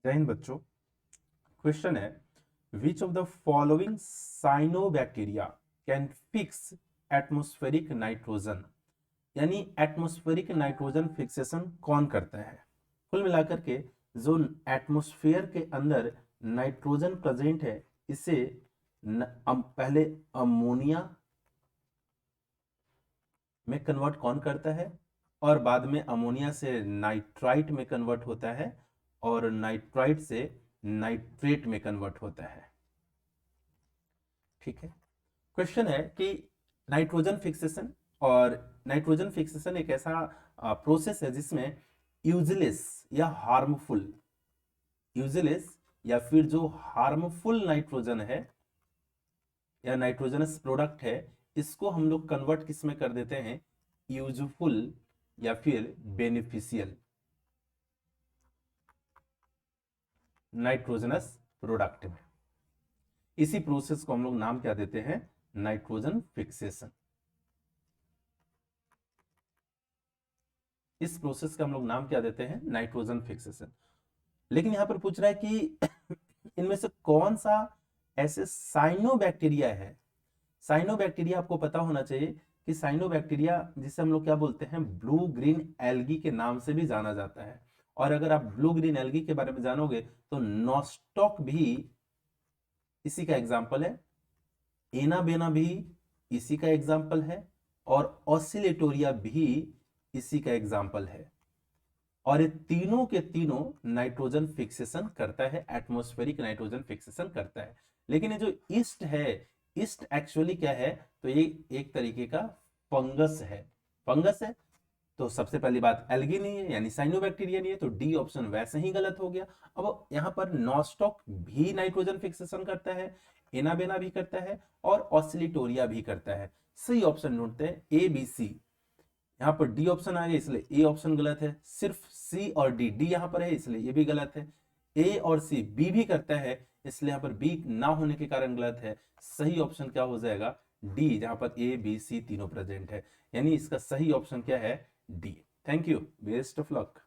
जय हिंद बच्चों। क्वेश्चन है, which of the following cyanobacteria can fix atmospheric nitrogen, यानी एटमॉस्फेरिक नाइट्रोजन फिक्सेशन कौन करता है। कुल मिलाकर के जो एटमॉस्फेयर के अंदर नाइट्रोजन प्रेजेंट है इसे पहले अमोनिया में कन्वर्ट कौन करता है और बाद में अमोनिया से नाइट्राइट में कन्वर्ट होता है और नाइट्राइट से नाइट्रेट में कन्वर्ट होता है। ठीक है, क्वेश्चन है कि नाइट्रोजन फिक्सेशन, और नाइट्रोजन फिक्सेशन एक ऐसा प्रोसेस है जिसमें यूजलेस या फिर जो हार्मफुल नाइट्रोजन है या नाइट्रोजनस प्रोडक्ट है, इसको हम लोग कन्वर्ट किस में कर देते हैं, यूजफुल या फिर बेनिफिशियल नाइट्रोजनस प्रोडक्ट में। इसी प्रोसेस को हम लोग नाम क्या देते हैं, नाइट्रोजन फिक्सेशन। इस प्रोसेस का हम लोग नाम क्या देते हैं, नाइट्रोजन फिक्सेशन। लेकिन यहां पर पूछ रहा है कि इनमें से कौन सा ऐसे साइनोबैक्टीरिया है। साइनोबैक्टीरिया आपको पता होना चाहिए कि साइनोबैक्टीरिया जिसे हम लोग क्या बोलते हैं, ब्लू ग्रीन एल्गी के नाम से भी जाना जाता है। और अगर आप ब्लू ग्रीन एल्गी के बारे में जानोगे तो नॉस्टॉक भी इसी का एग्जाम्पल है, एनाबेना भी इसी का एग्जाम्पल है और ऑसिलेटोरिया भी इसी का एग्जाम्पल है। और ये तीनों के तीनों नाइट्रोजन फिक्सेशन करता है, एटमॉस्फेरिक नाइट्रोजन फिक्सेशन करता है। लेकिन ये जो ईस्ट है, ईस्ट एक्चुअली क्या है, तो ये एक तरीके का फंगस है। फंगस है तो सबसे पहली बात एल्गी नहीं है, यानी साइनोबैक्टीरिया नहीं है, तो डी ऑप्शन वैसे ही गलत हो गया। अब यहां पर नॉस्टॉक भी नाइट्रोजन फिक्सेशन करता है, एनाबेना भी करता है और ऑसिलिटोरिया भी करता है। सही ऑप्शन ढूंढते हैं ए बी सी। यहां पर डी ऑप्शन आ गया इसलिए ए ऑप्शन गलत है। सिर्फ सी और डी, डी यहां पर है इसलिए ये भी गलत है। ए और सी, बी भी करता है इसलिए यहां पर बी ना होने के कारण गलत है। सही ऑप्शन क्या हो जाएगा, डी, जहां पर ए बी सी तीनों प्रेजेंट है, यानी इसका सही ऑप्शन क्या है, D. Thank you, best of luck.